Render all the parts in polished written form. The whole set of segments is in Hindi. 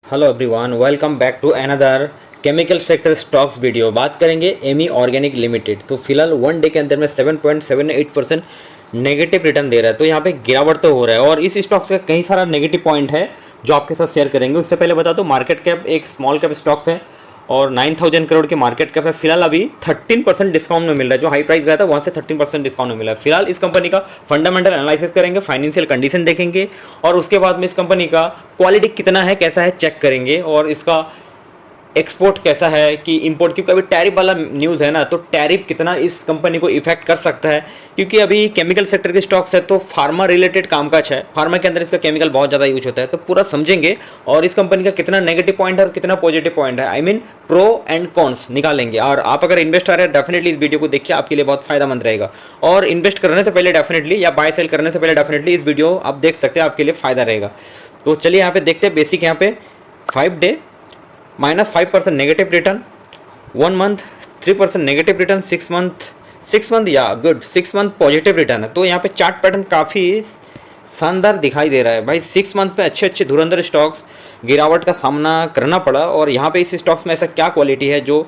Hello everyone, welcome back to another chemical sector stocks video. बात करेंगे एमी ऑर्गेनिक लिमिटेड। तो फिलहाल वन डे के अंदर में 7.78% नेगेटिव रिटर्न दे रहा है। तो यहाँ पे गिरावट तो हो रहा है और इस स्टॉक्स का कई सारा नेगेटिव पॉइंट है जो आपके साथ शेयर करेंगे। उससे पहले बता दो, मार्केट कैप एक स्मॉल कैप स्टॉक्स है और 9,000 करोड़ की मार्केट कैप है। फिलहाल अभी 13% डिस्काउंट में मिल रहा है। जो हाई प्राइस गया था वहाँ से 13% डिस्काउंट में मिला है। फिलहाल इस कंपनी का फंडामेंटल एनालिसिस करेंगे, फाइनेंशियल कंडीशन देखेंगे और उसके बाद में इस कंपनी का क्वालिटी कितना है, कैसा है, चेक करेंगे और इसका एक्सपोर्ट कैसा है कि इंपोर्ट, क्योंकि अभी टैरिफ वाला न्यूज़ है ना, तो टैरिफ कितना इस कंपनी को इफेक्ट कर सकता है। क्योंकि अभी केमिकल सेक्टर के स्टॉक्स है तो फार्मा रिलेटेड कामकाज है, फार्मा के अंदर इसका केमिकल बहुत ज़्यादा यूज होता है। तो पूरा समझेंगे और इस कंपनी का कितना नेगेटिव पॉइंट है और कितना पॉजिटिव पॉइंट है, I mean pro and cons निकालेंगे। और आप अगर इन्वेस्टर है डेफिनेटली इस वीडियो को देखिए, आपके लिए बहुत फायदेमंद रहेगा। और इन्वेस्ट करने से पहले डेफिनेटली या बाय सेल करने से पहले डेफिनेटली इस वीडियो आप देख सकते हैं, आपके लिए फायदा रहेगा। तो चलिए यहाँ पे देखते हैं बेसिक। यहाँ पे 5 day -5% negative return, 1 month 3% negative return, 6 month या गुड 6 मंथ पॉजिटिव रिटर्न है। तो यहाँ पे चार्ट पैटर्न काफ़ी शानदार दिखाई दे रहा है भाई। 6 मंथ में अच्छे अच्छे धुरंधर स्टॉक्स गिरावट का सामना करना पड़ा और यहाँ पे इस स्टॉक्स में ऐसा क्या क्वालिटी है जो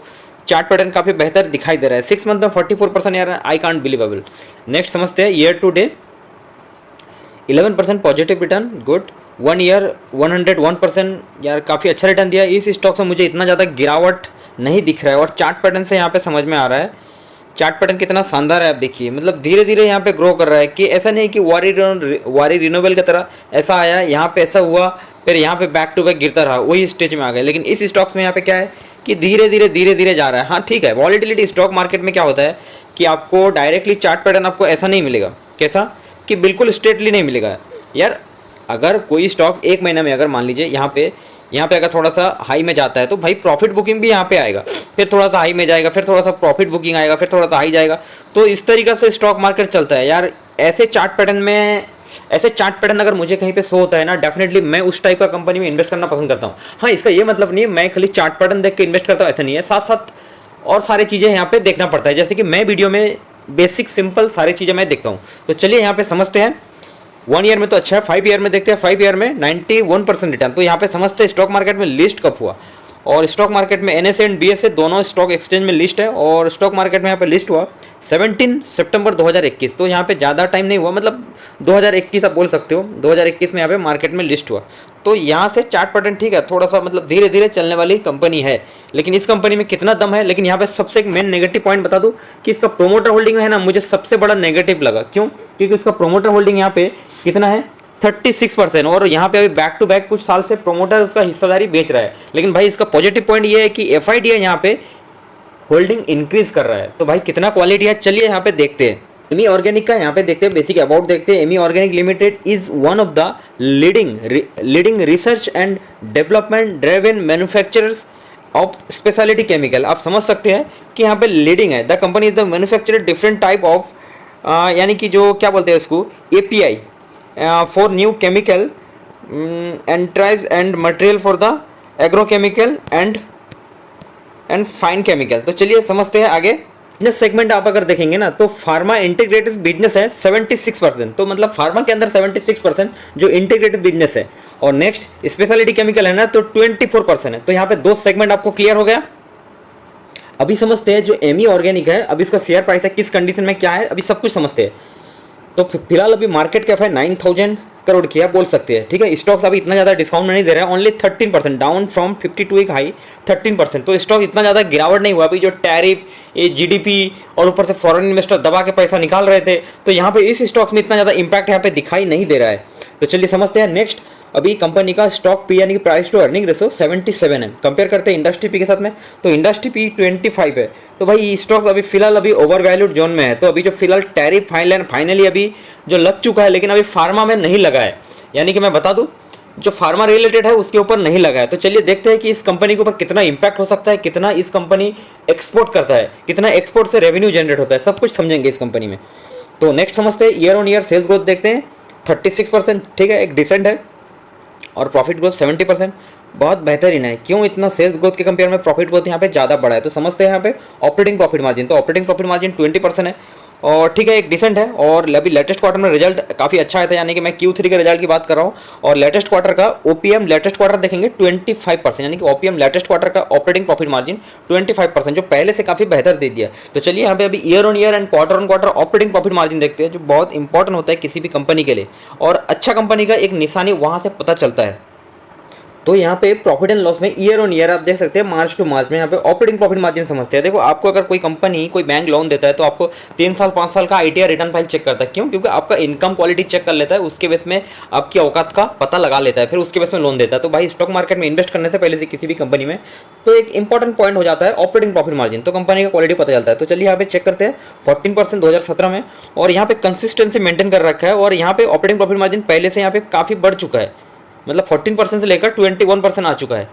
चार्ट पैटर्न काफ़ी बेहतर दिखाई दे रहा है। 6 मंथ में 44%, यार आई कांट बिलीवेबल। नेक्स्ट समझते हैं year to date 11% positive return, good. 1 year 101%, यार काफ़ी अच्छा रिटर्न दिया। इस स्टॉक से मुझे इतना ज़्यादा गिरावट नहीं दिख रहा है और चार्ट पैटर्न से यहाँ पे समझ में आ रहा है चार्ट पैटर्न कितना शानदार है। आप देखिए, मतलब धीरे धीरे यहाँ पे ग्रो कर रहा है। कि ऐसा नहीं कि वारी रिनोवेल की तरह ऐसा आया, यहाँ पे ऐसा हुआ, फिर यहाँ पे बैक टू बैक गिरता रहा, वही स्टेज में आ गए। लेकिन इस स्टॉक्स में यहाँ पे क्या है कि धीरे धीरे जा रहा है। हाँ ठीक है, वॉलीटिलिटी स्टॉक मार्केट में क्या होता है कि आपको डायरेक्टली चार्ट पैटर्न आपको ऐसा नहीं मिलेगा। कैसा कि बिल्कुल स्ट्रेटली नहीं मिलेगा यार। अगर कोई स्टॉक एक महीने में अगर मान लीजिए यहाँ पे अगर थोड़ा सा हाई में जाता है तो भाई प्रॉफिट बुकिंग भी यहाँ पे आएगा, फिर थोड़ा सा हाई में जाएगा, फिर थोड़ा सा प्रॉफिट बुकिंग आएगा, फिर थोड़ा सा हाई जाएगा। तो इस तरीके से स्टॉक मार्केट चलता है यार। ऐसे चार्ट पैटर्न अगर मुझे कहीं पे शो होता है ना, डेफिनेटली मैं उस टाइप का कंपनी में इन्वेस्ट करना पसंद करता हूँ। हाँ, इसका ये मतलब नहीं है मैं खाली चार्ट पैटर्न देख के इन्वेस्ट करता हूँ, ऐसा नहीं है। साथ साथ और सारी चीज़ें यहाँ पे देखना पड़ता है, जैसे कि मैं वीडियो में बेसिक सिंपल सारी चीज़ें मैं देखता हूँ। तो चलिए यहाँ पे समझते हैं। 1 ईयर में तो अच्छा है, 5 ईयर में देखते हैं। 5 ईयर में 91% रिटर्न। तो यहाँ पे समझते हैं स्टॉक मार्केट में लिस्ट कब हुआ। और स्टॉक मार्केट में NSE एंड BSE दोनों स्टॉक एक्सचेंज में लिस्ट है और स्टॉक मार्केट में यहाँ पे लिस्ट हुआ 17 सितंबर 2021। तो यहाँ पे ज़्यादा टाइम नहीं हुआ, मतलब 2021 आप बोल सकते हो। 2021 में यहाँ पे मार्केट में लिस्ट हुआ। तो यहाँ से चार्ट पैटर्न ठीक है, थोड़ा सा मतलब धीरे धीरे चलने वाली कंपनी है। लेकिन इस कंपनी में कितना दम है। लेकिन यहाँ पे सबसे एक मेन नेगेटिव पॉइंट बता दूँ कि इसका प्रोमोटर होल्डिंग है ना, मुझे सबसे बड़ा नेगेटिव लगा। क्यों? क्योंकि इसका प्रोमोटर होल्डिंग यहाँ पे कितना है 36%। और यहाँ पे अभी बैक टू बैक कुछ साल से प्रोमोटर उसका हिस्सेदारी बेच रहा है। लेकिन भाई इसका पॉजिटिव पॉइंट ये है कि FID है यहाँ पे होल्डिंग इंक्रीज कर रहा है। तो भाई कितना क्वालिटी है, चलिए यहाँ पे देखते हैं। एमी ऑर्गेनिक का यहाँ पे देखते हैं, बेसिक अबाउट देखते हैं। Ami organic limited is one of the leading research and development driven manufacturers of speciality chemical. आप समझ सकते हैं कि यहाँ पे लीडिंग है। The company is the manufacturer different type of यानी कि जो क्या बोलते हैं उसको, API for new chemical enterprise and material for the agrochemical and fine chemical। तो चलिए समझते हैं आगे। बिजनेस सेगमेंट आप अगर देखेंगे ना तो फार्मा इंटीग्रेटेड बिजनेस है 76%। तो मतलब फार्मा के अंदर 76% जो इंटीग्रेटेड बिजनेस है। और नेक्स्ट स्पेशलिटी केमिकल है ना तो 24% है। तो यहाँ पे 2 सेगमेंट आपको क्लियर हो गया। अभी समझते हैं जो एमी ऑर्गेनिक है, अभी इसका शेयर प्राइस है, किस कंडीशन में क्या है, अभी सब कुछ समझते हैं। तो फिलहाल अभी मार्केट कैप है 9,000 करोड़ की, आप बोल सकते हैं। ठीक है, स्टॉक्स अभी इतना ज़्यादा डिस्काउंट में नहीं दे रहा है, ओनली 13%, डाउन फ्रॉम 52 एक हाई 13%। तो स्टॉक इतना ज़्यादा गिरावट नहीं हुआ। अभी जो टैरिफ, ये GDP और ऊपर से फॉरेन इन्वेस्टर दबा के पैसा निकाल रहे थे, तो यहाँ पे इस स्टॉक्स में इतना ज़्यादा इंपैक्ट यहाँ पे दिखाई नहीं दे रहा है। तो चलिए समझते हैं नेक्स्ट। अभी कंपनी का स्टॉक पी यानी कि प्राइस टू अर्निंग रेशो 77 है। कंपेयर करते हैं इंडस्ट्री पी के साथ में, तो इंडस्ट्री पी 25 है। तो भाई स्टॉक अभी फिलहाल अभी ओवर वैल्यूड जोन में है। तो अभी जो फिलहाल टैरिफ फाइनली अभी जो लग चुका है, लेकिन अभी फार्मा में नहीं लगा है। यानी कि मैं बता दूं जो फार्मा रिलेटेड है उसके ऊपर नहीं लगा है। तो चलिए देखते हैं कि इस कंपनी के ऊपर कितना इंपैक्ट हो सकता है, कितना इस कंपनी एक्सपोर्ट करता है, कितना एक्सपोर्ट से रेवेन्यू जनरेट होता है, सब कुछ समझेंगे इस कंपनी में। तो नेक्स्ट समझते हैं year on year sales growth देखते हैं 36%। ठीक है, एक डिसेंट है। और प्रॉफिट ग्रोथ 70%, बहुत बेहतरीन है। क्यों इतना सेल्स ग्रोथ के कंपेयर में प्रॉफिट ग्रोथ यहाँ पे ज़्यादा बड़ा है, तो समझते हैं यहाँ पे ऑपरेटिंग प्रॉफिट मार्जिन। तो ऑपरेटिंग प्रॉफिट मार्जिन 20% है और ठीक है, एक डिसेंट है। और अभी लेटेस्ट क्वार्टर में रिजल्ट काफ़ी अच्छा आया था, यानी कि मैं Q3 के रिजल्ट की बात कर रहा हूँ। और लेटेस्ट क्वार्टर का ओपीएम लेटेस्ट क्वार्टर देखेंगे 25%, यानी कि ओपीएम लेटेस्ट क्वार्टर का ऑपरेटिंग प्रॉफिट मार्जिन 25%, जो पहले से काफ़ी बेहतर दे दिया। तो चलिए यहाँ पे अभी year on year and on quarter operating profit margin देखते हैं, जो बहुत इंपॉर्टेंट होता है किसी भी कंपनी के लिए, और अच्छा कंपनी का एक निशानी वहाँ से पता चलता है। तो यहाँ पे प्रॉफिट एंड लॉस में ईयर ऑन ईयर आप देख सकते हैं, मार्च टू मार्च में यहाँ पे ऑपरेटिंग प्रॉफिट मार्जिन समझते हैं। देखो, आपको अगर कोई कंपनी कोई बैंक लोन देता है तो आपको 3 साल 5 साल का आईटीआर रिटर्न फाइल चेक करता है। क्यों? क्योंकि आपका इनकम क्वालिटी चेक कर लेता है, उसके बेस में आपकी औकात का पता लगा लेता है, फिर उसके बेस में लोन देता है। तो भाई स्टॉक मार्केट में इन्वेस्ट करने से पहले से किसी भी कंपनी में तो एक इंपॉर्टेंट पॉइंट हो जाता है ऑपरेटिंग प्रॉफिट मार्जिन, तो कंपनी का क्वालिटी पता चलता है। तो चलिए यहाँ पे चेक करते हैं 14% 2017 में, और यहाँ पे कंसिस्टेंसी मेंटेन कर रखा है, और यहाँ पे ऑपरेटिंग प्रॉफिट मार्जिन पहले से यहाँ पे काफ़ी बढ़ चुका है, मतलब 14% से लेकर 21% आ चुका है।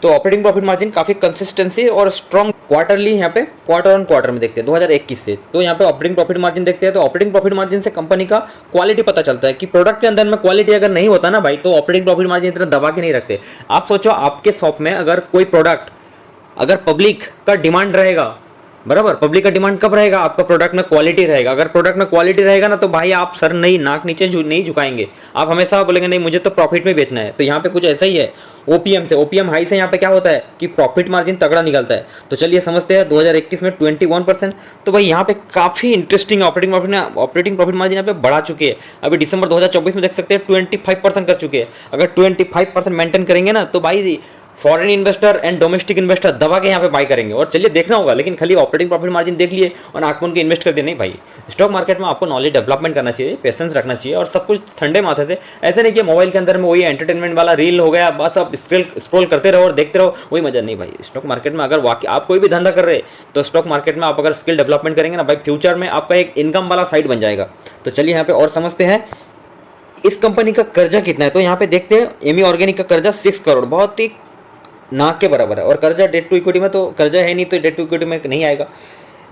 तो ऑपरेटिंग प्रॉफिट मार्जिन काफ़ी कंसिस्टेंसी और स्ट्रॉन्ग क्वार्टरली, यहाँ पे क्वार्टर ऑन क्वार्टर में देखते हैं 2021 से। तो यहाँ पे ऑपरेटिंग प्रॉफिट मार्जिन देखते हैं, तो ऑपरेटिंग प्रॉफिट मार्जिन से कंपनी का क्वालिटी पता चलता है कि प्रोडक्ट के अंदर में क्वालिटी अगर नहीं होता ना भाई, तो ऑपरेटिंग प्रॉफिट मार्जिन इतना दबा के नहीं रखते। आप सोचो, आपके शॉप में अगर कोई प्रोडक्ट अगर पब्लिक का डिमांड रहेगा, बराबर, पब्लिक का डिमांड कब रहेगा? आपका प्रोडक्ट में क्वालिटी रहेगा। अगर प्रोडक्ट में क्वालिटी रहेगा ना, तो भाई आप सर नहीं, नाक नीचे नहीं झुकाएंगे, आप हमेशा बोलेंगे नहीं मुझे तो प्रॉफिट में बेचना है। तो यहाँ पे कुछ ऐसा ही है। ओपीएम से, ओपीएम हाई से यहाँ पे क्या होता है कि प्रॉफिट मार्जिन तगड़ा निकलता है। तो चलिए समझते हैं 2021 में 21%। तो भाई यहाँ पे काफ़ी इंटरेस्टिंग ऑपरेटिंग प्रॉफिट मार्जिन यहाँ पे बढ़ा चुके हैं। अभी दिसंबर 2024 में देख सकते हैं 25% कर चुके हैं। अगर 25% मेंटेन करेंगे ना, तो भाई foreign investor and domestic investor दबा के यहाँ पे बाय करेंगे। और चलिए देखना होगा, लेकिन खाली ऑपरेटिंग प्रॉफिट मार्जिन देख लिए और आंख बंद के इन्वेस्ट कर दिए नहीं भाई। स्टॉक मार्केट में आपको नॉलेज डेवलपमेंट करना चाहिए, पेशेंस रखना चाहिए, और सब कुछ ठंडे माथे से। ऐसे नहीं कि मोबाइल के अंदर में वही एंटरटेनमेंट वाला रील हो गया, बस आप स्क्रॉल करते रहो और देखते रहो, वही मजा नहीं भाई। स्टॉक मार्केट में अगर वाकई आप कोई भी धंधा कर रहे, तो स्टॉक मार्केट में आप अगर स्किल डेवलपमेंट करेंगे ना भाई, फ्यूचर में आपका एक इनकम वाला साइड बन जाएगा। तो चलिए यहाँ पे और समझते हैं इस कंपनी का कर्जा कितना है। तो यहाँ पे देखते हैं एमी ऑर्गेनिक का कर्जा 6 करोड़, बहुत ही नाक के बराबर है। और कर्जा डेट टू इक्विटी में तो कर्जा है नहीं, तो डेट टू इक्विटी में नहीं आएगा।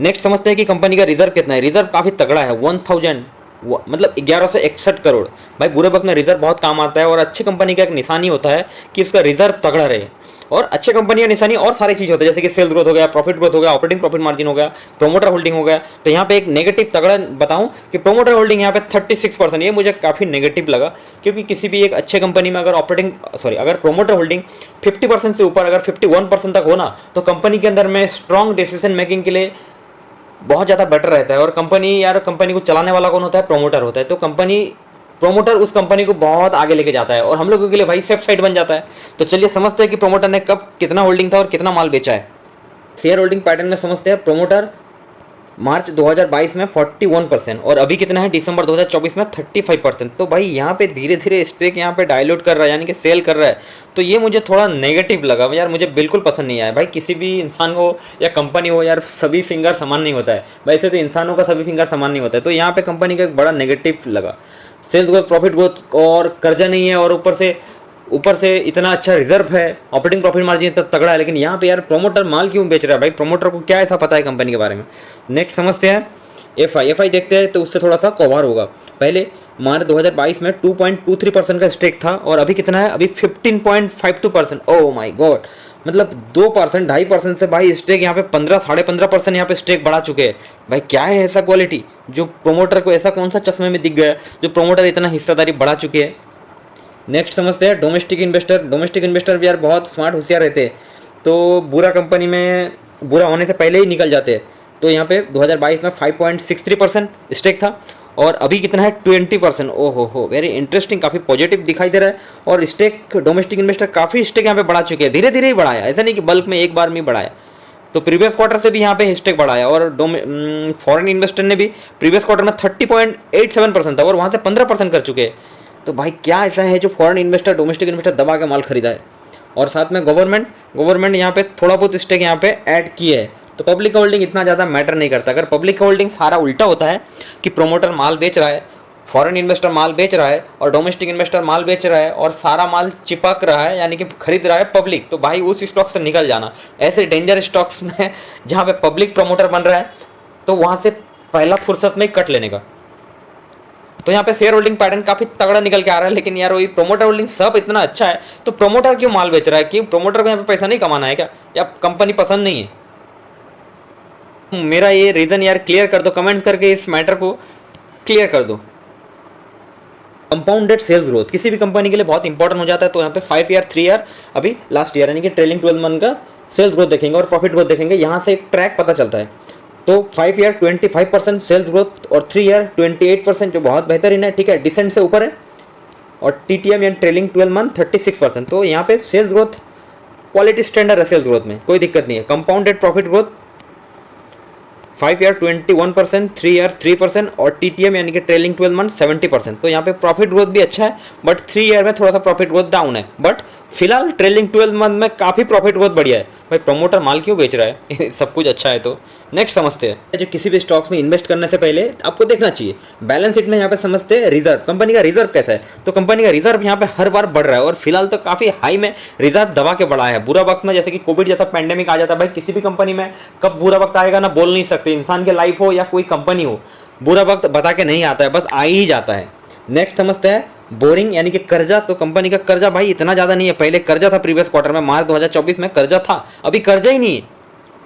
नेक्स्ट समझते हैं कि कंपनी का रिजर्व कितना है। रिजर्व काफ़ी तगड़ा है, 1000 मतलब 1161 करोड़। भाई बुरे वक्त में रिजर्व बहुत काम आता है, और अच्छी कंपनी का एक निशानी होता है कि इसका रिजर्व तगड़ा रहे। और अच्छे कंपनी का निशानी और सारी चीज़ होती है, जैसे कि सेल्स ग्रोथ हो गया, प्रॉफिट ग्रोथ हो गया, ऑपरेटिंग प्रॉफिट मार्जिन हो गया, प्रोमोटर होल्डिंग हो गया। तो यहाँ पे एक नेगेटिव तगड़ा बताऊं कि प्रोमोटर होल्डिंग यहाँ पे 36%, ये मुझे काफ़ी नेगेटिव लगा। क्योंकि किसी भी एक अच्छे कंपनी में अगर अगर प्रोमोटर होल्डिंग 50% से ऊपर, अगर 51% तक हो ना, तो कंपनी के अंदर में स्ट्रॉन्ग डिसीजन मेकिंग के लिए बहुत ज़्यादा बेटर रहता है। और कंपनी को चलाने वाला कौन होता है? प्रोमोटर होता है। तो प्रोमोटर उस कंपनी को बहुत आगे लेके जाता है, और हम लोगों के लिए भाई सेफ साइड बन जाता है। तो चलिए समझते हैं कि प्रोमोटर ने कब कितना होल्डिंग था और कितना माल बेचा है। शेयर होल्डिंग पैटर्न में समझते हैं। प्रोमोटर मार्च 2022 में 41%, और अभी कितना है दिसंबर 2024 में 35%। तो भाई यहाँ पे धीरे धीरे स्टेक यहाँ पे डायल्यूट कर रहा है, यानी कि सेल कर रहा है। तो ये मुझे थोड़ा नेगेटिव लगा यार, मुझे बिल्कुल पसंद नहीं आया भाई। किसी भी इंसान हो या कंपनी हो यार, सभी फिंगर समान नहीं होता है। वैसे तो इंसानों का सभी फिंगर समान नहीं होता है। तो यहाँ पे कंपनी का एक बड़ा नेगेटिव लगा। सेल्स ग्रोथ, प्रॉफिट ग्रोथ, और कर्जा नहीं है, और ऊपर से इतना अच्छा रिजर्व है, ऑपरेटिंग प्रॉफिट मार्जिन इतना तगड़ा है। लेकिन यहाँ पे यार प्रोमोटर माल क्यों बेच रहा है भाई? प्रोमोटर को क्या ऐसा पता है कंपनी के बारे में? नेक्स्ट समझते हैं एफआई देखते हैं, तो उससे थोड़ा सा कवर होगा। पहले मार्च 2022 में 2.23% का स्टेक था, और अभी कितना है? अभी 15.52%। ओह माय गॉड, मतलब 2%, 2.5% से भाई स्टेक यहाँ पे 15, 15.5% यहाँ पे स्टेक बढ़ा चुके हैं। भाई क्या है ऐसा क्वालिटी जो प्रोमोटर को, ऐसा कौन सा चश्मे में दिख गया जो प्रोमोटर इतना हिस्सेदारी बढ़ा चुके हैं? नेक्स्ट समझते हैं डोमेस्टिक इन्वेस्टर भी यार बहुत स्मार्ट होशियार रहते हैं। तो बुरा होने से पहले ही निकल जाते हैं। तो यहाँ पे 2022 में 5.63% स्टेक था, और अभी कितना है? 20%। ओहो हो, वेरी इंटरेस्टिंग, काफ़ी पॉजिटिव दिखाई दे रहा है। और स्टेक डोमेस्टिक इन्वेस्टर काफ़ी स्टेक यहाँ पे बढ़ा चुके हैं, धीरे धीरे ही बढ़ाया, ऐसा नहीं कि बल्क में एक बार में बढ़ाया। तो प्रीवियस क्वार्टर से भी यहाँ पे स्टेक बढ़ाया, और फॉरेन इन्वेस्टर ने भी प्रीवियस क्वार्टर में 30.87% था, और वहाँ से 15% कर चुके हैं। तो भाई क्या ऐसा है जो फॉरेन इन्वेस्टर डोमेस्टिक इन्वेस्टर दबा के माल खरीदा है? और साथ में गवर्नमेंट यहाँ पे थोड़ा बहुत स्टेक यहाँ पे ऐड किए है। तो पब्लिक होल्डिंग इतना ज़्यादा मैटर नहीं करता। अगर पब्लिक होल्डिंग सारा उल्टा होता है कि प्रोमोटर माल बेच रहा है, फॉरेन इन्वेस्टर माल बेच रहा है, और डोमेस्टिक इन्वेस्टर माल बेच रहा है, और सारा माल चिपक रहा है, यानी कि खरीद रहा है पब्लिक, तो भाई उस स्टॉक से निकल जाना। ऐसे डेंजर स्टॉक्स में जहाँ पे पब्लिक प्रोमोटर बन रहा है, तो वहाँ से पहला फुर्सत में कट लेने का। तो यहाँ पे शेयर होल्डिंग पैटर्न काफी तगड़ा निकल के आ रहा है। लेकिन यार वही प्रोमोटर होल्डिंग सब इतना अच्छा है, तो प्रोमोटर क्यों माल बेच रहा है? कि प्रोमोटर को यहाँ पे पैसा नहीं कमाना है क्या, या कंपनी पसंद नहीं है? मेरा ये रीजन यार क्लियर कर दो, कमेंट्स करके इस मैटर को क्लियर कर दो। कंपाउंडेड सेल्स ग्रोथ किसी भी कंपनी के लिए बहुत इंपॉर्टेंट हो जाता है। तो यहाँ पे 5 ईयर 3 ईयर अभी लास्ट ईयर यानी कि ट्रेलिंग 12 मंथ का सेल्स ग्रोथ देखेंगे और प्रॉफिट ग्रोथ देखेंगे, यहाँ से एक ट्रैक पता चलता है। तो 5 ईयर 25% सेल्स ग्रोथ और 3 ईयर 28%, जो बहुत बेहतरीन है, ठीक है, डिसेंट से ऊपर है। और TTM यानी ट्रेलिंग 12 मंथ 36%। तो यहाँ पे सेल्स ग्रोथ क्वालिटी स्टैंडर्ड है, सेल्स ग्रोथ में कोई दिक्कत नहीं है। Compounded profit growth 5 year 21%, 3 year 3% और TTM यानी कि ट्रेलिंग 12 मंथ 70%। तो यहाँ पे प्रॉफिट ग्रोथ भी अच्छा है, बट 3 ईयर में थोड़ा सा प्रॉफिट ग्रोथ डाउन है। बट फिलहाल ट्रेलिंग 12 मंथ में काफ़ी प्रॉफिट ग्रोथ बढ़िया है। भाई प्रमोटर माल क्यों बेच रहा है सब कुछ अच्छा है। तो नेक्स्ट समझते हैं, जो किसी भी स्टॉक्स में इन्वेस्ट करने से पहले आपको देखना चाहिए बैलेंस शीट में। यहाँ पे समझते हैं रिजर्व, कंपनी का रिजर्व कैसा है। तो कंपनी का रिजर्व यहाँ पे हर बार बढ़ रहा है और फिलहाल तो काफ़ी हाई में रिजर्व दबा के बढ़ा है। बुरा वक्त में जैसे कि कोविड जैसा पैंडेमिक आ जाता है, भाई किसी भी कंपनी में कब बुरा वक्त आएगा ना बोल नहीं सकते। इंसान की लाइफ हो या कोई कंपनी हो, बुरा वक्त बता के नहीं आता है, बस आ ही जाता है। नेक्स्ट समझते हैं बोरिंग यानी कि कर्जा। तो कंपनी का कर्जा भाई इतना ज़्यादा नहीं है, पहले कर्जा था प्रीवियस क्वार्टर में, मार्च 2024 में कर्जा था, अभी कर्जा ही नहीं है।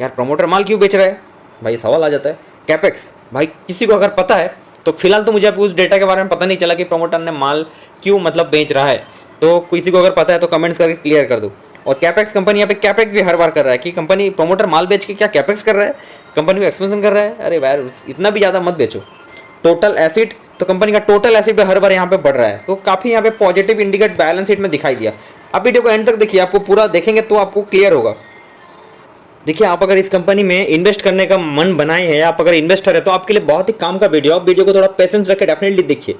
यार प्रमोटर माल क्यों बेच रहा है भाई, सवाल आ जाता है। कैपेक्स भाई किसी को अगर पता है तो फिलहाल तो मुझे अभी उस डेटा के बारे में पता नहीं चला कि प्रमोटर ने माल क्यों मतलब बेच रहा है। तो किसी को अगर पता है तो कमेंट्स करके क्लियर कर दो। और कैपेक्स, कंपनी यहाँ पे कैपेक्स भी हर बार कर रहा है कि कंपनी प्रमोटर माल बेच के क्या कैपेक्स कर रहा है, कंपनी को एक्सपेंशन कर रहा है। अरे यार इतना भी ज़्यादा मत बेचो। टोटल एसिड, तो कंपनी का टोटल एसिड पे हर बार यहाँ पे बढ़ रहा है, तो काफ़ी यहाँ पे पॉजिटिव इंडिकेट बैलेंस शीट में दिखाई दिया। आप वीडियो को एंड तक देखिए, आपको पूरा देखेंगे तो आपको क्लियर होगा। देखिए आप अगर इस कंपनी में इन्वेस्ट करने का मन बनाए हैं, आप अगर इन्वेस्टर है तो आपके लिए बहुत ही काम का वीडियो। आप वीडियो को थोड़ा पेशेंस रख के डेफिनेटली देखिए।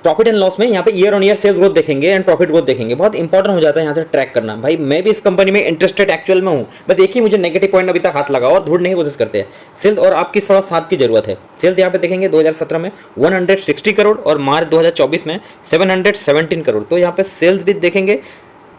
प्रॉफिट एंड लॉस में यहाँ पे year on year sales growth देखेंगे एंड प्रॉफिट ग्रोथ देखेंगे, बहुत इंपॉर्टेंट हो जाता है यहाँ से ट्रैक करना। भाई मैं भी इस कंपनी में इंटरेस्टेड एक्चुअल में हूँ, बस एक ही मुझे नेगेटिव पॉइंट अभी तक हाथ लगा और ढूंढने की कोशिश करते हैं। सेल्स और आपकी थोड़ा साथ की जरूरत है। सेल्स यहाँ पे देखेंगे 2017 में 160 करोड़ और मार्च 2024 में 717 करोड़। तो यहाँ पे सेल्स भी देखेंगे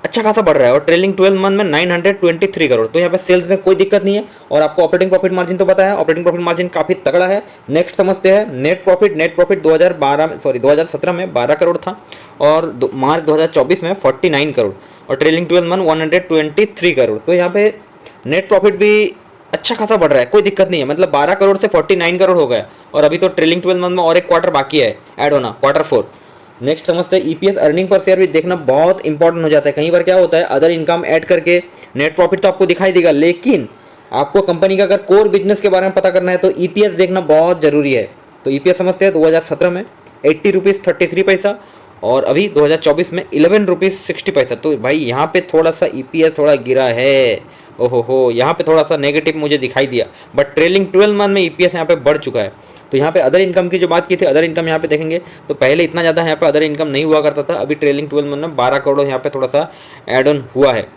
अच्छा खासा बढ़ रहा है और ट्रेलिंग 12 मंथ में 923 करोड़। तो यहाँ पे सेल्स में कोई दिक्कत नहीं है। और आपको ऑपरेटिंग प्रॉफिट मार्जिन तो पता है, ऑपरेटिंग प्रॉफिट मार्जिन काफी तगड़ा है। नेक्स्ट समझते हैं नेट प्रॉफिट। नेट प्रॉफिट 2017 में 12 करोड़ था और मार्च 2024 में 49 करोड़ और ट्रेलिंग 12 मंथ 123 करोड़। तो यहाँ पे नेट प्रॉफिट भी अच्छा खासा बढ़ रहा है, कोई दिक्कत नहीं है। मतलब 12 करोड़ से 49 करोड़ हो गया और अभी तो ट्रेलिंग 12 मंथ में और एक क्वार्टर बाकी है ऐड होना, क्वार्टर 4। नेक्स्ट समझते हैं EPS, अर्निंग पर शेयर भी देखना बहुत इंपॉर्टेंट हो जाता है। कई बार क्या होता है अदर इनकम ऐड करके नेट प्रॉफिट तो आपको दिखाई देगा, लेकिन आपको कंपनी का अगर कोर बिजनेस के बारे में पता करना है तो EPS देखना बहुत जरूरी है। तो EPS समझते हैं 2017 में 80 रुपीज़ 33 पैसा और अभी 2024 में 11 रुपीज़ 60 पैसा। तो भाई यहाँ पे थोड़ा सा EPS थोड़ा गिरा है, ओहो हो, यहाँ पे थोड़ा सा नेगेटिव मुझे दिखाई दिया। बट ट्रेलिंग 12 मंथ में EPS यहाँ पे बढ़ चुका है। तो यहाँ पे अदर इनकम की जो बात की थी, अदर इनकम यहाँ पे देखेंगे तो पहले इतना ज़्यादा यहाँ पे अदर इनकम नहीं हुआ करता था, अभी ट्रेलिंग 12 मंथ में 12 करोड़ यहाँ पे थोड़ा सा एड ऑन हुआ है।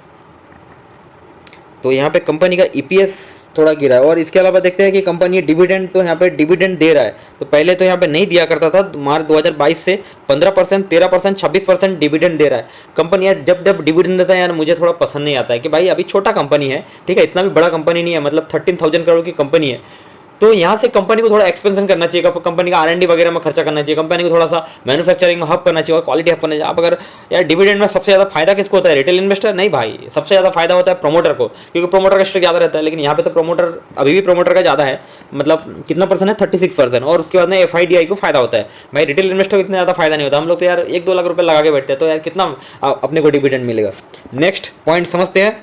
तो यहाँ पे कंपनी का EPS थोड़ा गिरा है। और इसके अलावा देखते हैं कि कंपनी डिविडेंड, तो यहाँ पे डिविडेंड दे रहा है। तो पहले तो यहाँ पे नहीं दिया करता था, मार्च 2022 से 15%, 13%, 26% डिविडेंड दे रहा है कंपनी। यार जब जब डिविडेंड देता है यार मुझे थोड़ा पसंद नहीं आता है कि भाई अभी छोटा कंपनी है, ठीक है, इतना भी बड़ा कंपनी नहीं है, मतलब 13,000 करोड़ की कंपनी है। तो यहाँ से कंपनी को थोड़ा एक्सपेंशन करना चाहिए, कंपनी का R&D वगैरह में खर्चा करना चाहिए, कंपनी को थोड़ा सा मैन्युफैक्चरिंग में हब करना चाहिए और क्वालिटी हब करना चाहिए। आप अगर यार डिविडेंड में सबसे ज़्यादा फायदा किसको होता है, रिटेल इन्वेस्टर? नहीं भाई, सबसे ज़्यादा फायदा होता है प्रमोटर को, क्योंकि प्रमोटर का स्टेक ज़्यादा रहता है। लेकिन यहाँ पे तो प्रमोटर अभी भी प्रमोटर का ज़्यादा है, मतलब कितना परसेंट है, 36%। और उसके बाद में FIDI को फायदा होता है। भाई रिटेल इन्वेस्टर को इतना ज़्यादा फायदा नहीं होता। हम लोग तो यार 1-2 लाख रुपये लगा के बैठते हैं, तो यार कितना अपने को डिविडेंड मिलेगा। नेक्स्ट पॉइंट समझते हैं।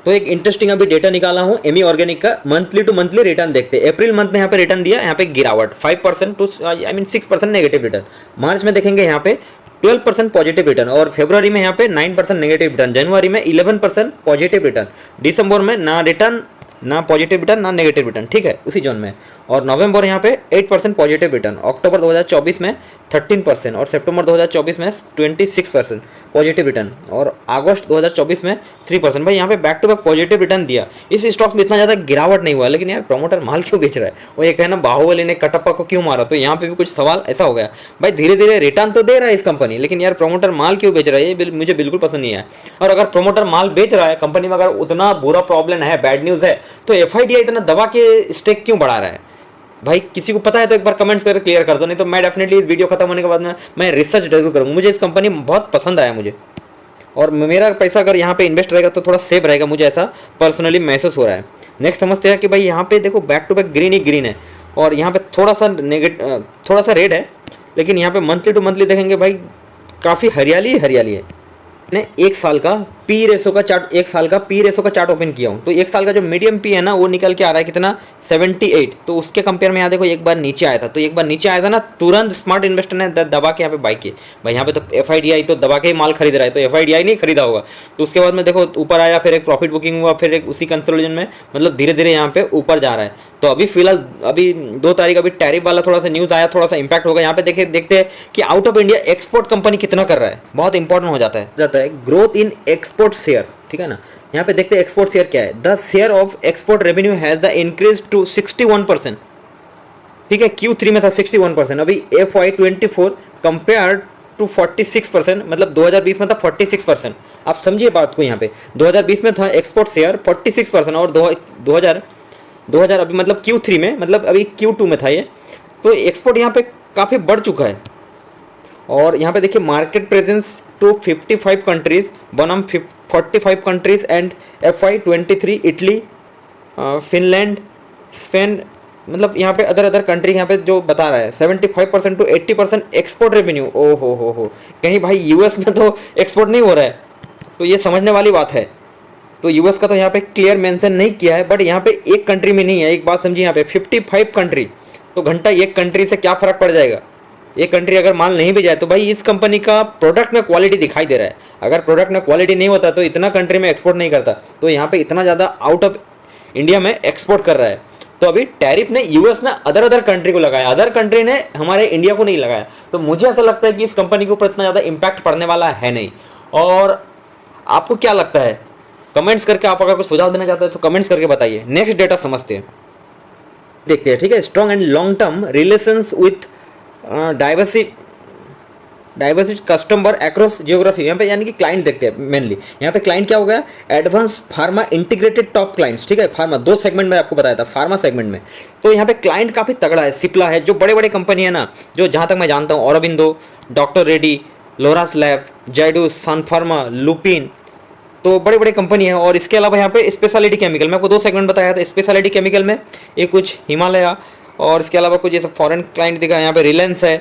तो एक इंटरेस्टिंग अभी डेटा निकाला हूं एमी ऑर्गेनिक का, मंथली टू मंथली रिटर्न देखते हैं। अप्रैल मंथ में यहाँ पे रिटर्न दिया, यहाँ पे गिरावट 5% टू 6% नेगेटिव रिटर्न। मार्च में देखेंगे यहाँ पे 12% पॉजिटिव रिटर्न और फरवरी में यहाँ पे 9% नेगेटिव रिटर्न, जनवरी में 11% पॉजिटिव रिटर्न, दिसंबर में ना रिटर्न ना पॉजिटिव रिटर्न ना नेगेटिव रिटर्न, ठीक है, उसी जोन में। और नवंबर यहाँ पे 8% पॉजिटिव रिटर्न, अक्टूबर 2024 में 13% और सितंबर 2024 में 26% पॉजिटिव रिटर्न और अगस्त 2024 में 3%। भाई यहाँ पे back to back positive return दिया। इस स्टॉक में इतना ज़्यादा गिरावट नहीं हुआ, लेकिन यार प्रमोटर माल क्यों बेच रहा है? वो ये कहना बाहुबली ने कटप्पा को क्यों मारा, तो यहाँ पे भी कुछ सवाल ऐसा हो गया। भाई धीरे धीरे रिटर्न तो दे रहा है इस कंपनी, लेकिन यार प्रमोटर माल क्यों बेच रहा है, ये मुझे बिल्कुल पसंद नहीं है। और अगर प्रमोटर माल बेच रहा है, कंपनी में अगर उतना बुरा प्रॉब्लम है, बैड न्यूज़ है, तो FIDI इतना दबा के स्टेक क्यों बढ़ा रहा है? भाई किसी को पता है तो एक बार कमेंट्स करके क्लियर कर दो, नहीं तो मैं डेफिनेटली इस वीडियो खत्म होने के बाद में मैं रिसर्च जरूर करूँगा। मुझे इस कंपनी बहुत पसंद आया मुझे। और मेरा पैसा अगर यहाँ पे इन्वेस्ट रहेगा तो थोड़ा सेफ रहेगा, मुझे ऐसा पर्सनली महसूस हो रहा है। नेक्स्ट समझते हैं कि भाई यहाँ पे देखो बैक टू बैक ग्रीन ही ग्रीन है, और यहाँ पे थोड़ा सा रेड है, लेकिन यहाँ पे मंथली टू मंथली देखेंगे भाई काफ़ी हरियाली हरियाली है। मैंने एक साल का पी रेशो का चार्ट ओपन किया हूँ, तो एक साल का जो मीडियम पी है ना वो निकल के आ रहा है कितना 78। तो उसके कंपेयर में यहाँ देखो एक बार नीचे आया था, तो एक बार नीचे आया था ना तुरंत स्मार्ट इन्वेस्टर ने दबा के यहाँ पे बाई की भाई। यहाँ पे तो FIDI तो दबा के ही माल खरीद रहा है, तो FIDI नहीं खरीदा होगा। तो उसके बाद में देखो ऊपर आया, फिर एक प्रॉफिट बुकिंग हुआ, फिर एक उसी कंसोलिडेशन में मतलब धीरे धीरे यहाँ पे ऊपर जा रहा है। तो अभी फिलहाल अभी 2 तारीख अभी टैरिफ वाला थोड़ा सा न्यूज़ आया, थोड़ा सा इंपैक्ट होगा। यहाँ पे देखते हैं कि out of India export company कितना कर रहा है, बहुत इंपॉर्टेंट हो जाता है ग्रोथ इन एक्सपोर्ट शेयर, ठीक है ना। यहाँ पे देखते हैं एक्सपोर्ट शेयर क्या है। The share of export revenue has the increase to 61%, ठीक है। Q3 में था 61%, अभी FY24 कंपेयर टू 46%, मतलब 2020 में था 46%। आप समझिए बात को, यहाँ पे 2020 में था एक्सपोर्ट शेयर 46% और 2000 अभी मतलब Q3 में, मतलब अभी Q2 में था ये, तो एक्सपोर्ट यहाँ पे काफ़ी बढ़ चुका है। और यहाँ पे देखिए मार्केट प्रेजेंस टू 55 कंट्रीज बनाम 45 countries and FY23 Italy, Finland, Spain, मतलब यहाँ पे अदर कंट्री यहाँ पे जो बता रहा है 75% टू 80% एक्सपोर्ट रेवेन्यू। ओ हो, कहीं भाई US में तो एक्सपोर्ट नहीं हो रहा है, तो ये समझने वाली बात है। तो US का तो यहाँ पे क्लियर मेंशन नहीं किया है, बट यहाँ पे एक कंट्री में नहीं है। एक बात समझिए, यहाँ पे 55 कंट्री, तो घंटा एक कंट्री से क्या फर्क पड़ जाएगा। एक कंट्री अगर माल नहीं भी जाए तो भाई इस कंपनी का प्रोडक्ट में क्वालिटी दिखाई दे रहा है। अगर प्रोडक्ट में क्वालिटी नहीं होता तो इतना कंट्री में एक्सपोर्ट नहीं करता, तो यहाँ पे इतना ज़्यादा आउट ऑफ इंडिया में एक्सपोर्ट कर रहा है। तो अभी टैरिफ ने US ने अदर कंट्री को लगाया, अदर कंट्री ने हमारे इंडिया को नहीं लगाया। तो मुझे ऐसा लगता है कि इस कंपनी के ऊपर इतना ज़्यादा इम्पैक्ट पड़ने वाला है नहीं। और आपको क्या लगता है कमेंट्स करके, आप अगर कुछ सुझाव देना चाहते हैं तो कमेंट्स करके बताइए। नेक्स्ट डेटा समझते हैं, देखते हैं, ठीक है। Strong and long term relations with diversity customer across geography. यहाँ पे यानी कि क्लाइंट देखते हैं मेनली। यहाँ पे क्लाइंट क्या हो गया, advance pharma integrated top clients, ठीक है। फार्मा 2 सेगमेंट में आपको बताया था, फार्मा सेगमेंट में तो यहाँ पे क्लाइंट काफ़ी तगड़ा है। सिप्ला है, जो बड़े बड़े कंपनी है ना, जो जहाँ तक मैं जानता हूँ औरोबिंदो, डॉक्टर रेड्डी, लोरास लैब, जाइडस, सन फार्मा, लुपिन, तो बड़े बड़े कंपनी है। और इसके अलावा यहाँ पे स्पेशलिटी केमिकल, मैं आपको 2 सेगमेंट बताया था। स्पेशलिटी केमिकल में ये कुछ हिमालय, और इसके अलावा कुछ ये सब फॉरेन क्लाइंट दिखा, यहाँ पे रिलायंस है।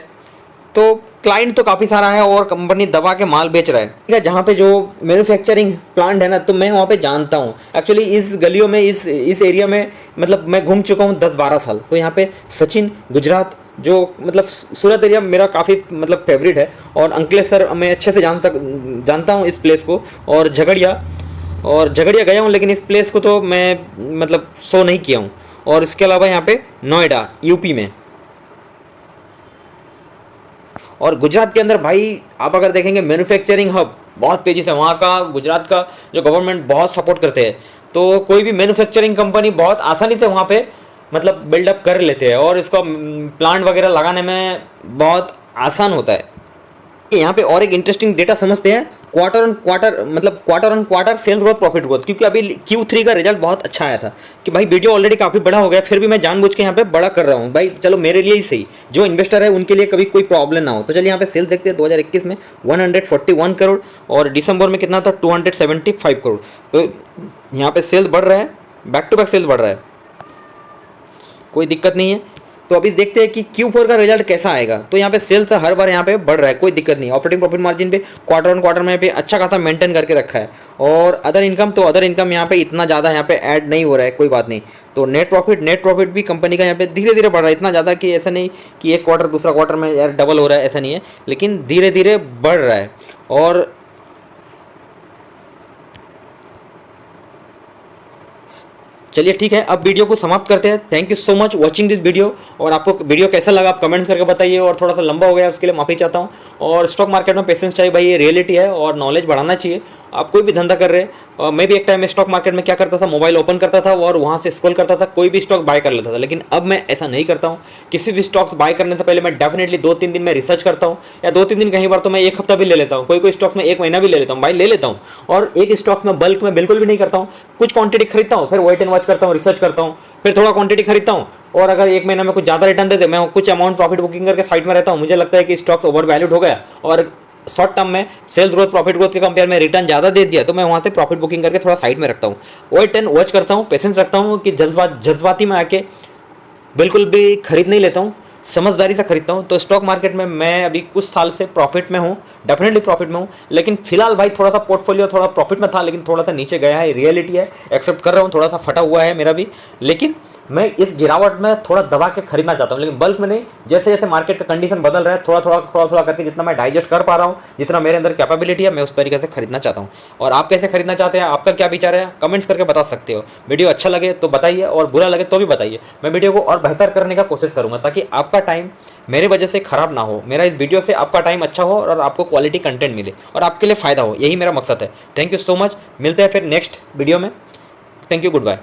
तो क्लाइंट तो काफ़ी सारा है और कंपनी दबा के माल बेच रहा है, ठीक है। जहाँ पे जो मैन्युफैक्चरिंग प्लांट है ना, तो मैं वहाँ पे जानता हूँ एक्चुअली। इस गलियों में, इस एरिया में मतलब मैं घूम चुका हूँ 10-12 साल। तो यहाँ पे सचिन, गुजरात, जो मतलब सूरत एरिया मेरा काफ़ी मतलब फेवरेट है, और अंकलेश्वर मैं अच्छे से जानता हूँ इस प्लेस को, और झगड़िया गया हूँ, लेकिन इस प्लेस को तो मैं मतलब शो नहीं किया हूँ। और इसके अलावा यहाँ पे नोएडा UP में, और गुजरात के अंदर भाई आप अगर देखेंगे मैन्युफैक्चरिंग हब बहुत तेज़ी से, वहाँ का गुजरात का जो गवर्नमेंट बहुत सपोर्ट करते हैं, तो कोई भी मैन्युफैक्चरिंग कंपनी बहुत आसानी से वहाँ पे मतलब बिल्डअप कर लेते हैं, और इसका प्लांट वगैरह लगाने में बहुत आसान होता है। यहाँ पे और एक इंटरेस्टिंग डेटा समझते हैं, quarter on quarter sales growth, profit growth. क्योंकि अभी Q3 का रिजल्ट बहुत अच्छा आया था कि भाई वीडियो ऑलरेडी काफ़ी बड़ा हो गया, फिर भी मैं जानबूझ के यहाँ पे बड़ा कर रहा हूँ भाई, चलो मेरे लिए ही सही, जो इन्वेस्टर है उनके लिए कभी कोई प्रॉब्लम ना हो। तो चलिए यहाँ पे सेल्स देखते हैं। 2021 में 141 करोड़, और दिसंबर में कितना था 275 करोड़। तो यहाँ पे सेल्स बढ़ रहा है, बैक टू बैक सेल्स बढ़ रहा है, कोई दिक्कत नहीं है। तो अभी देखते हैं कि Q4 का रिजल्ट कैसा आएगा। तो यहाँ पे सेल्स हर बार यहाँ पे बढ़ रहा है, कोई दिक्कत नहीं। ऑपरेटिंग प्रॉफिट मार्जिन पे क्वार्टर ऑन क्वार्टर में पे अच्छा खासा मेंटेन करके रखा है। और अदर इनकम यहाँ पे इतना ज़्यादा यहाँ पे ऐड नहीं हो रहा है, कोई बात नहीं। तो नेट प्रॉफिट भी कंपनी का यहाँ पे धीरे धीरे बढ़ रहा है, इतना ज़्यादा कि ऐसा नहीं कि एक क्वार्टर दूसरा क्वार्टर में यार डबल हो रहा है, ऐसा नहीं है, लेकिन धीरे धीरे बढ़ रहा है। और चलिए ठीक है, अब वीडियो को समाप्त करते हैं। Thank you so much watching this video. और आपको वीडियो कैसा लगा आप कमेंट करके बताइए, और थोड़ा सा लंबा हो गया उसके लिए माफ़ी चाहता हूँ। और स्टॉक मार्केट में पेशेंस चाहिए भाई, ये रियलिटी है, और नॉलेज बढ़ाना चाहिए। आप कोई भी धंधा कर रहे हैं, मैं भी एक टाइम में स्टॉक मार्केट में क्या करता था, मोबाइल ओपन करता था और वहाँ से स्क्रॉल करता था, कोई भी स्टॉक बाय कर लेता था। लेकिन अब मैं ऐसा नहीं करता हूँ। किसी भी स्टॉक्स बाय करने से पहले मैं डेफिनेटली 2-3 दिन में रिसर्च करता हूँ, या 2-3 दिन, कहीं बार तो मैं 1 हफ्ता भी ले लेता हूँ, कोई स्टॉक्स में 1 महीना भी ले लेता हूँ भाई, ले लेता हूँ। और एक स्टॉक्स में बल्क में बिल्कुल भी नहीं करता हूँ, कुछ क्वांटिटी खरीदता हूँ, फिर वेट एंड वॉच करता हूँ, रिसर्च करता हूँ, फिर थोड़ा क्वांटिटी खरीदता हूँ, और अगर 1 महीना में कुछ ज़्यादा रिटर्न देते मैं कुछ अमाउंट प्रॉफिट बुकिंग करके साइड में रहता हूँ। मुझे लगता है कि स्टॉक्स ओवर वैल्यूड हो गया और शॉर्ट टर्म में सेल्स ग्रोथ प्रॉफिट ग्रोथ के कंपेयर में रिटर्न ज़्यादा दे दिया तो मैं वहाँ से प्रॉफिट बुकिंग करके थोड़ा साइड में रखता हूँ। वेट एंड वॉच करता हूँ, पेशेंस रखता हूँ कि जज्बाती में आके बिल्कुल भी खरीद नहीं लेता हूँ, समझदारी से खरीदता हूँ। तो स्टॉक मार्केट में मैं अभी कुछ साल से प्रॉफिट में हूँ, डेफिनेटली प्रॉफिट में हूँ, लेकिन फिलहाल भाई थोड़ा सा पोर्टफोलियो थोड़ा प्रॉफिट में था लेकिन थोड़ा सा नीचे गया है, रियलिटी है, एक्सेप्ट कर रहा हूँ, थोड़ा सा फटा हुआ है मेरा भी, लेकिन मैं इस गिरावट में थोड़ा दबा के खरीदना चाहता हूँ, लेकिन बल्क में नहीं। जैसे जैसे मार्केट का कंडीशन बदल रहा है थोड़ा करके जितना मैं डाइजेस्ट कर पा रहा हूँ, जितना मेरे अंदर कैपेबिलिटी है, मैं उस तरीके से खरीदना चाहता हूँ। और आप कैसे खरीदना चाहते हैं, आपका क्या विचार है, कमेंट्स करके बता सकते हो। वीडियो अच्छा लगे तो बताइए और बुरा लगे तो भी बताइए, मैं वीडियो को और बेहतर करने का कोशिश करूँगा ताकि आपका टाइम मेरे वजह से खराब ना हो, मेरा इस वीडियो से आपका टाइम अच्छा हो और आपको क्वालिटी कंटेंट मिले और आपके लिए फ़ायदा हो, यही मेरा मकसद है। थैंक यू सो मच, मिलते हैं फिर नेक्स्ट वीडियो में। Thank you, good bye.